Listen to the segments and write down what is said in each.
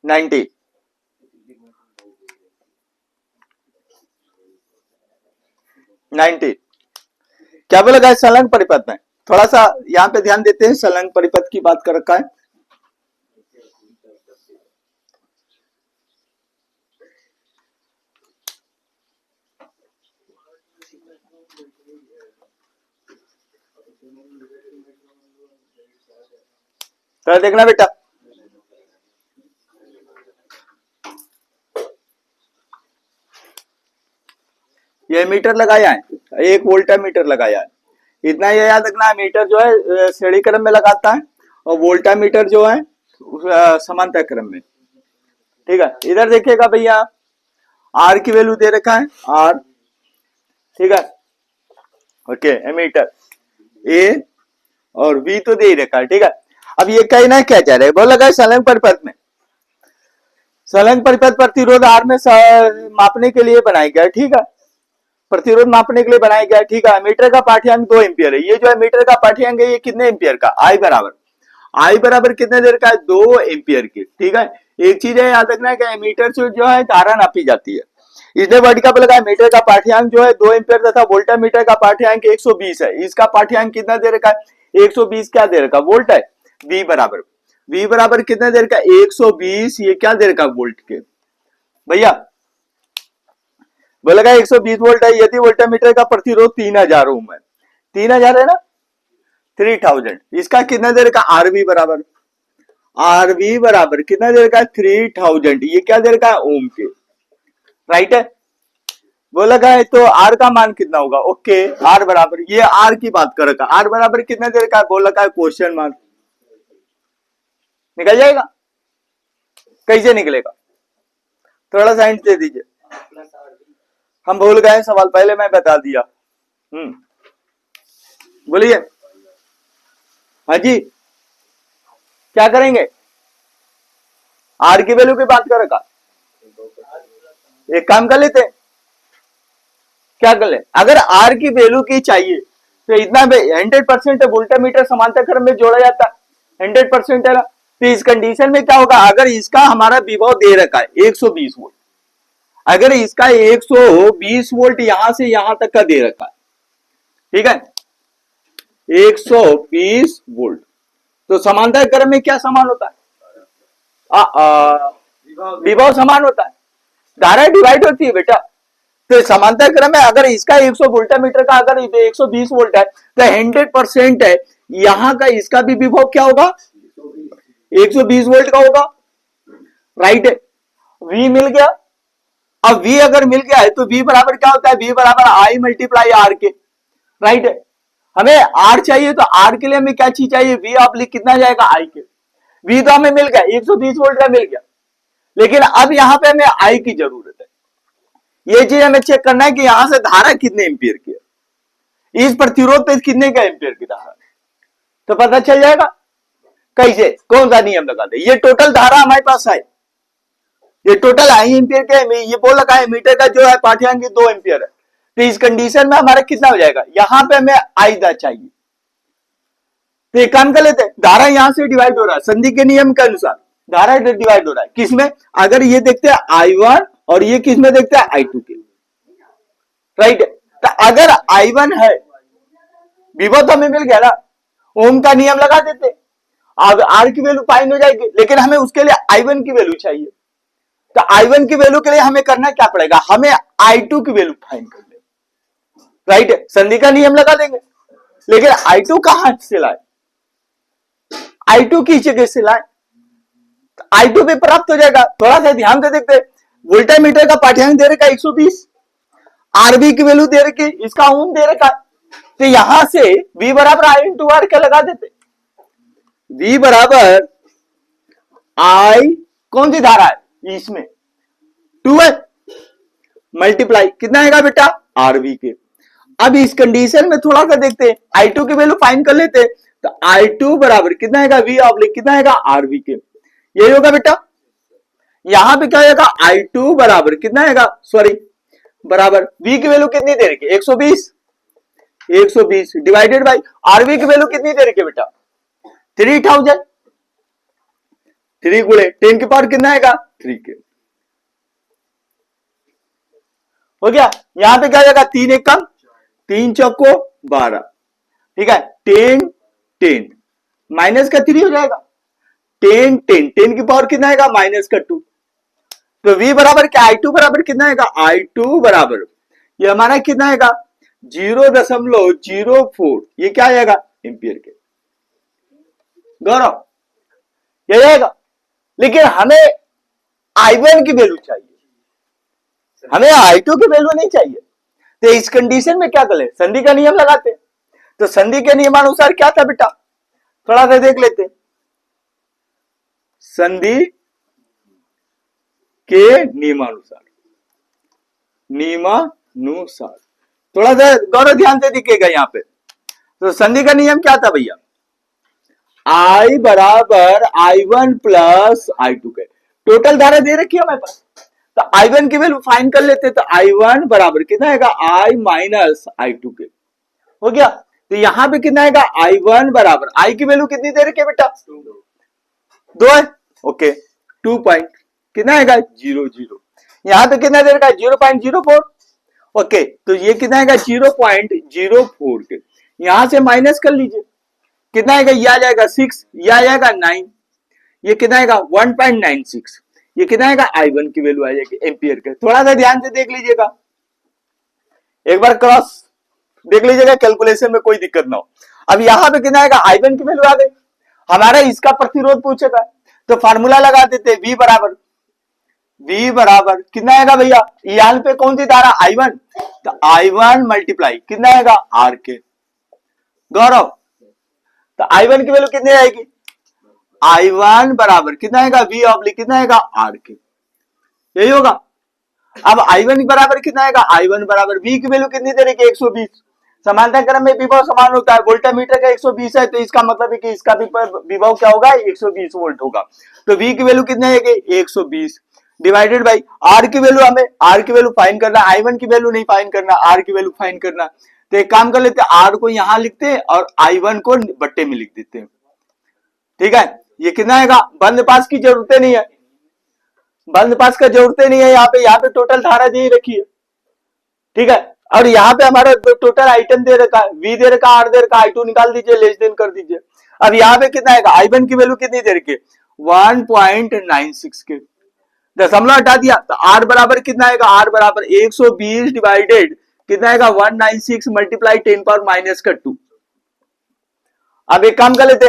90, 90 क्या बोला गया संलग्न परिपथ में? थोड़ा सा यहाँ पे ध्यान देते हैं, संलग्न परिपथ की बात कर रखा है। तो देखना बेटा, ये मीटर लगाया है, 1 वोल्ट मीटर लगाया है। इतना ये याद रखना है, मीटर जो है श्रेणी क्रम में लगाता है और वोल्टा मीटर जो है समांतर क्रम में। ठीक है, इधर देखिएगा भैया, आर की वैल्यू दे रखा है, आर, ठीक है, ओके, एमीटर ए और वी तो दे ही रखा है। ठीक है, अब ये कहना क्या चाह रहे हैं, बोला गया संलग्न परिपथ में, संलग्न परिपथ प्रतिरोध आर में मापने के लिए बनाया गया। ठीक है, प्रतिरोध मापने के लिए बनाया गया। ठीक है, मीटर का पाठ्यांक 2 एम्पियर है। ये जो है मीटर का पाठ्यांक है, ये कितने एम्पियर का, आई बराबर कितने देर का है, 2 एम्पियर की। ठीक है, एक चीज है याद रखना है, मीटर से जो है धारा नापी जाती है। इसने वर्ड का लगा, मीटर का पाठ्यांक जो है 2 एम्पियर तथा वोल्टा मीटर का पाठ्यांक 120 है। इसका पाठ्यांक कितना दे रखा है, 120 क्या दे रखा, वोल्ट है। V बराबर कितने देर का, 120, ये क्या दे रखा, वोल्ट के। भैया बोलेगा 120 वोल्ट है, यदि वोल्टामीटर का प्रतिरोध 3000 ओम है, 3000 है ना, 3000, इसका कितना देर का, आरवी बराबर कितना देर का, 3000, ये क्या देर का, ओम के, राइट है। बोला गया है तो आर का मान कितना होगा, ओके, आर बराबर, ये आर की बात कर रखा, आर बराबर कितना देर का, बोला गया क्वेश्चन मार्क, निकल जाएगा, कैसे निकलेगा, थोड़ा सा हिंट दे दीजिए। हम भूल गए सवाल, पहले मैं बता दिया। बोलिए, हाँ जी, क्या करेंगे, आर की वैल्यू की बात कर रखा, एक काम कर लेते, क्या कर ले, अगर आर की वैल्यू की चाहिए तो इतना 100% वोल्टामीटर समांतर क्रम में जोड़ा जाता है, 100% है ना। तो इस कंडीशन में क्या होगा, अगर इसका हमारा विभव दे रखा है 120 वोल्ट, अगर इसका 120 वोल्ट यहां से यहां तक का दे रखा है, ठीक है, 120 वोल्ट, तो समांतर क्रम में क्या समान होता है, विभव समान होता है, धारा डिवाइड होती है बेटा। तो समांतर क्रम में अगर इसका 100 वोल्टामीटर का अगर 120 वोल्ट है तो 100% है, यहां का इसका भी विभव क्या होगा, 120 वोल्ट का होगा, राइट है। V मिल गया, अब V अगर मिल गया है तो V बराबर क्या होता है, V बराबर I मल्टीप्लाई R के, राइट है। हमें R चाहिए तो R के लिए हमें क्या चीज चाहिए, V ऑब्लिक कितना जाएगा, I के। V तो हमें मिल गया, 120 वोल्ट का मिल गया, लेकिन अब यहां पे हमें I की जरूरत है। ये चीज हमें चेक करना है कि यहां से धारा कितने एम्पियर की है, इस प्रतिरोध पे कितने का एम्पियर की धारा, तो पता चल जाएगा। कैसे, कौन सा नियम लगा दे, ये टोटल धारा हमारे पास है, ये टोटल आई एम्पियर के, ये बोल रखा है मीटर का जो है पाठ्यांक 2 एम्पियर है, तो इस कंडीशन में हमारा कितना हो जाएगा, यहां पे हमें आई दा चाहिए। तो एक काम कर लेते हैं, धारा यहां से डिवाइड हो रहा है, संधि के नियम के अनुसार धारा डिवाइड हो रहा है, किसमें, अगर ये देखते हैं I1 और ये किसमें देखते हैं, I2 के, राइट। तो अगर I1 है, विभव तो हमें मिल गया ना, ओम का नियम लगा देते, अब R की वैल्यू फाइंड हो जाएगी, लेकिन हमें उसके लिए I1 की वैल्यू चाहिए। तो I1 की वैल्यू के लिए हमें करना क्या पड़ेगा, हमें I2 की वैल्यू फाइंड कर ले, राइट, संधि का नियम लगा देंगे। लेकिन I2 कहां से लाए, I2 की जगह से लाए, तो I2 भी प्राप्त हो जाएगा। थोड़ा सा ध्यान से देखते, वोल्टामीटर का पाठ्यांक दे रखा 120, आरबी की वैल्यू दे रखी, इसका ओम दे रखा, तो यहां से V बराबर I इंटू आर क्या लगा देते, V बराबर I कौन सी धारा है इसमें, 2 है, मल्टीप्लाई कितना आएगा बेटा, आरवी के। अब इस कंडीशन में थोड़ा सा देखते हैं, I2 की वैल्यू फाइंड कर लेते हैं, तो I2 बराबर कितना आएगा, V ऑब्लिक कितना आएगा, आरवी के, यही होगा बेटा। यहां पे क्या आएगा, I2 बराबर कितना आएगा, सॉरी बराबर V की वैल्यू कितनी दे रखी, 120 डिवाइडेड बाई आरवी की वैल्यू कितनी दे रखी बेटा, 3000 3 गुणे 10 की पावर कितना आएगा 3 के। हो गया। यहां पे क्या जाएगा 3 एक कम 3 चौको 12, ठीक है 10 10 माइनस का 3 हो जाएगा 10 10 10 की पावर कितना आएगा माइनस का 2। तो v बराबर क्या i2 बराबर कितना आएगा i2 बराबर ये हमारा कितना आएगा 0.04 ये क्या आएगा एम्पियर के। गौरव ये आएगा। लेकिन हमें i1 की वैल्यू चाहिए, हमें i2 की वैल्यू नहीं चाहिए। तो इस कंडीशन में क्या करें संधि का नियम लगाते। तो संधि के नियमानुसार क्या था बेटा थोड़ा सा देख लेते। संधि के नियमानुसार थोड़ा सा गौरव ध्यान से दिखेगा यहाँ पे। तो संधि का नियम क्या था भैया I बराबर I1 प्लस I2 के टोटल धारा दे रखी है हमारे पास। तो I1 की वैल्यू फाइंड कर लेते। तो I1 बराबर कितना आएगा I माइनस I2 के। हो गया। तो यहां पे कितना आएगा I1 बराबर I की वैल्यू कितनी दे रखी है बेटा 2 है। ओके 2 पॉइंट कितना आएगा 00। यहां पे कितना दे रखा है 0.04। ओके तो ये कितना आएगा 0.04 के यहां से माइनस कर लीजिए कितना आएगा ये आ जाएगा 6 ये आ जाएगा 9 ये कितना आएगा 1.96 ये कितना आएगा I1 की वैल्यू आ जाएगी एम्पियर के। थोड़ा सा ध्यान से देख लीजिएगा एक बार क्रॉस देख लीजिएगा कैलकुलेशन में कोई दिक्कत ना हो। अब यहां पे कितना आएगा I1 की वैल्यू आ गई हमारा इसका प्रतिरोध पूछेगा तो फार्मूला लगा देते V बराबर कितना आएगा भैया यहाँ पे कौन सी धारा I1 तो I1 मल्टीप्लाई कितना आएगा R के। गौरव तो I1 की वैल्यू कितनी आएगी I1 बराबर कितना आएगा V ऑब्लिक कितना आएगा R के यही होगा। अब I1 बराबर कितना आएगा I1 बराबर V की वैल्यू कितनी दे रही है 120। समांतर क्रम में विभव समान होता है वोल्टामीटर का 120 है तो इसका मतलब है कि इसका भी विभव क्या होगा 120 वोल्ट होगा। तो V की वैल्यू कितनी आएगी 120 डिवाइडेड बाई R की वैल्यू हमें R की वैल्यू फाइंड करना I1 की वैल्यू नहीं फाइंड करना R की वैल्यू फाइंड करना। तो एक काम कर लेते हैं R को यहां लिखते हैं और I1 को बट्टे में लिख देते हैं। ठीक है ये कितना आएगा बंद पास की जरूरत नहीं है बंद पास का जरूरत नहीं है यहाँ पे टोटल धारा दे रखी है। ठीक है और यहाँ पे हमारा टोटल आइटम दे रखा है V दे रखा R दे रखा I2 निकाल दीजिए लेस देन कर दीजिए। अब यहाँ पे कितना आएगा I1 की वैल्यू कितनी दे रखी है 1.96 के दशमलव हटा दिया तो R बराबर कितना आएगा R बराबर 120 डिवाइडेड कितना आएगा 196 मल्टीप्लाई 10 पावर माइनस का 2। अब एक काम कर लेते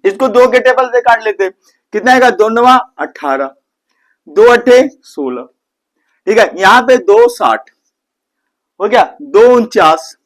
इसको 2 के टेबल से काट लेते कितना आएगा 2 9 18 2 8 16 ठीक है यहाँ पे 2 60 हो गया 2 49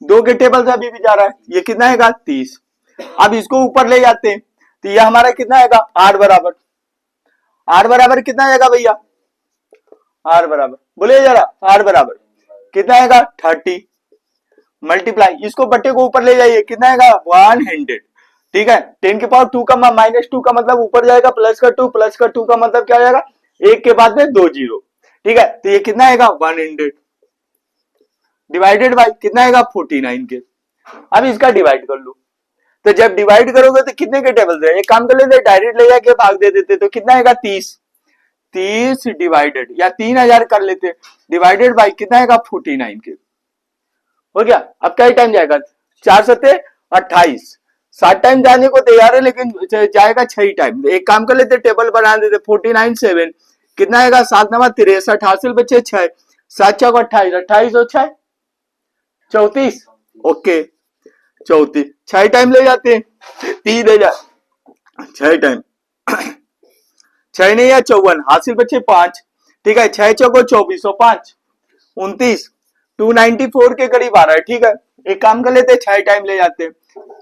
2 के टेबल से अभी भी जा रहा है ये कितना आएगा 30। अब इसको ऊपर ले जाते हैं तो ये हमारा कितना आएगा R बराबर कितना आएगा भैया R बराबर बोले जरा R बराबर कितना आएगा 30 मल्टीप्लाई इसको बट्टे को ऊपर ले जाइए कितना आएगा 100। ठीक है 10 के पावर 2 का माइनस 2 का मतलब ऊपर जाएगा प्लस का 2 का मतलब क्या आएगा 1 के बाद में 2 0। ठीक है तो ये कितना आएगा 100 डिवाइडेड बाय कितना आएगा 49 के। अब इसका डिवाइड कर लो तो जब डिवाइड करोगे तो कितने के टेबल से एक काम कर लेते डायरेक्ट ले जाके भाग दे देते तो कितना आएगा 30 डिवाइडेड या 3000 कर लेते डिवाइडेड बाय कितना आएगा 49 के। हो गया। अब क्या टाइम जाएगा 4 7 28 7 टाइम जाने को तैयार है लेकिन जाएगा 6 टाइम। एक काम कर लेते टेबल बना देते 49 7 कितना आएगा 7 9 63 हासिल बचे 6 7 चौक 28 28 और 6 34 ओके 34 6 टाइम ले जाते हैं 3000 6 टाइम 6 नहीं है 54 हासिल बचे 5 ठीक है 6 चौको 24 और 5 29 294 के करीब आ रहा है। ठीक है एक काम कर लेते 6 टाइम ले जाते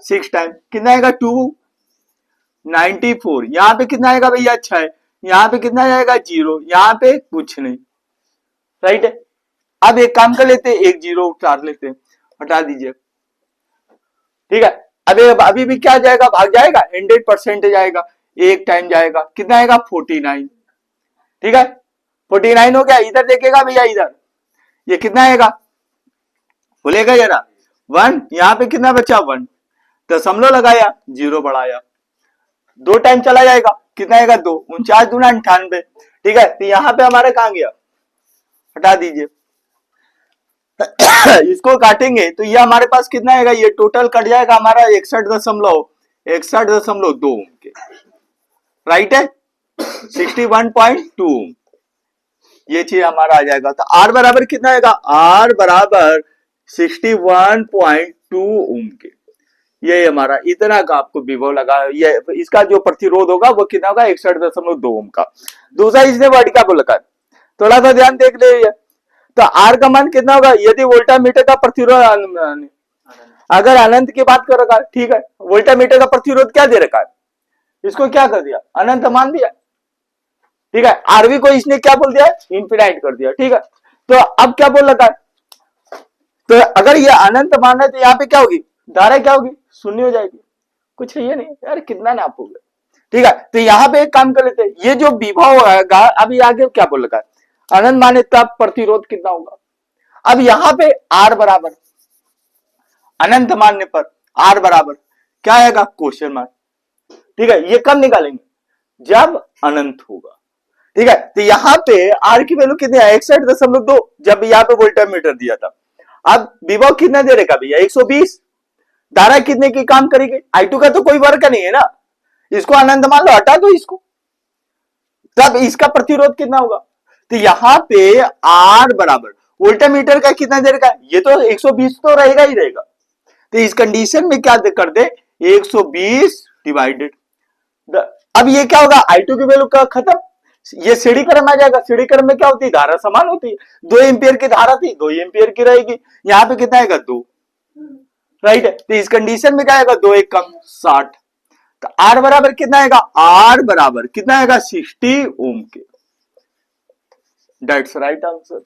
6 टाइम कितना आएगा 294 यहाँ पे कितना आएगा भैया 6 यहाँ पे कितना आएगा 0 यहाँ पे कुछ नहीं राइट है। अब एक काम कर लेते एक 0 उतार लेते हटा दीजिए। ठीक है अभी भी क्या जाएगा भाग जाएगा 100% जाएगा एक टाइम जाएगा कितना आएगा 49। ठीक है 49 हो गया। इधर देखेगा भैया इधर ये कितना आएगा बोलेगा जरा 1 यहाँ पे कितना बचा 1 दशमलव लगाया 0 बढ़ाया 2 टाइम चला जाएगा कितना आएगा 2, 49 दूना 98। ठीक है, तो यहाँ पे हमारा कहाँ गया, हटा दीजिए। इसको काटेंगे तो ये हमारे पास कितना आएगा, ये टोटल कट जाएगा हमारा 61.2 ओम के, राइट है, 61.2 ओम, ये चीज हमारा आ जाएगा। तो आर बराबर कितना आएगा, आर बराबर 61.2 ओम के, ये हमारा इतना का आपको विभव लगा। ये इसका जो प्रतिरोध होगा वो कितना होगा, 61.2 ओम का। दूसरा इसने वर्ड क्या बोला, थोड़ा सा ध्यान देख लीजिए। तो आर का मान कितना होगा, यदि वोल्टामीटर का प्रतिरोध अगर अनंत की बात कर रखा है, ठीक है, वोल्टामीटर का प्रतिरोध क्या दे रखा है, इसको क्या कर दिया, अनंत मान दिया। ठीक है, आरवी को इसने क्या बोल दिया, इनफिनाइट कर दिया। ठीक है, तो अब क्या बोल रखा है, तो अगर ये अनंत मान है तो यहाँ पे क्या होगी, धारा क्या होगी, शून्य हो जाएगी, कुछ है ये नहीं यार, कितना नाप हो गया। ठीक है, तो यहाँ पे एक काम कर लेते हैं, ये जो विभव है अभी आगे क्या बोल रखा है, अनंत माने तब प्रतिरोध कितना होगा। अब यहाँ पे आर बराबर, अनंत मानने पर आर बराबर क्या आएगा, क्वेश्चन मार्क। ठीक है, ये कब निकालेंगे, जब अनंत होगा। ठीक है, तो यहाँ पे आर की वैल्यू कितनी है, 61.2, जब यहाँ पे वोल्टामीटर दिया था। अब विभव कितना दे रहेगा भैया, 120, धारा कितने की काम करेगी, I2 का तो कोई वर्क नहीं है ना, इसको अनंत मान लो, हटा दो इसको, तब इसका प्रतिरोध कितना होगा। तो यहाँ पे आर बराबर वोल्टामीटर का कितना दे रखा है, ये तो 120 तो रहेगा ही रहेगा। तो इस कंडीशन में क्या कर दे, 120 डिवाइडेड, अब ये क्या होगा, I2 की वैल्यू का खत्म, ये सीढ़ी क्रम आ जाएगा। सीढ़ी क्रम में क्या होती है, धारा समान होती है, 2 एम्पियर की धारा थी, 2 एम्पियर की रहेगी, यहाँ पे कितना आएगा 2, राइट है। तो इस कंडीशन में क्या आएगा, 2 1 कम 60, तो आर बराबर कितना आएगा, आर बराबर कितना आएगा, 60 ओम के, दैट्स राइट आंसर।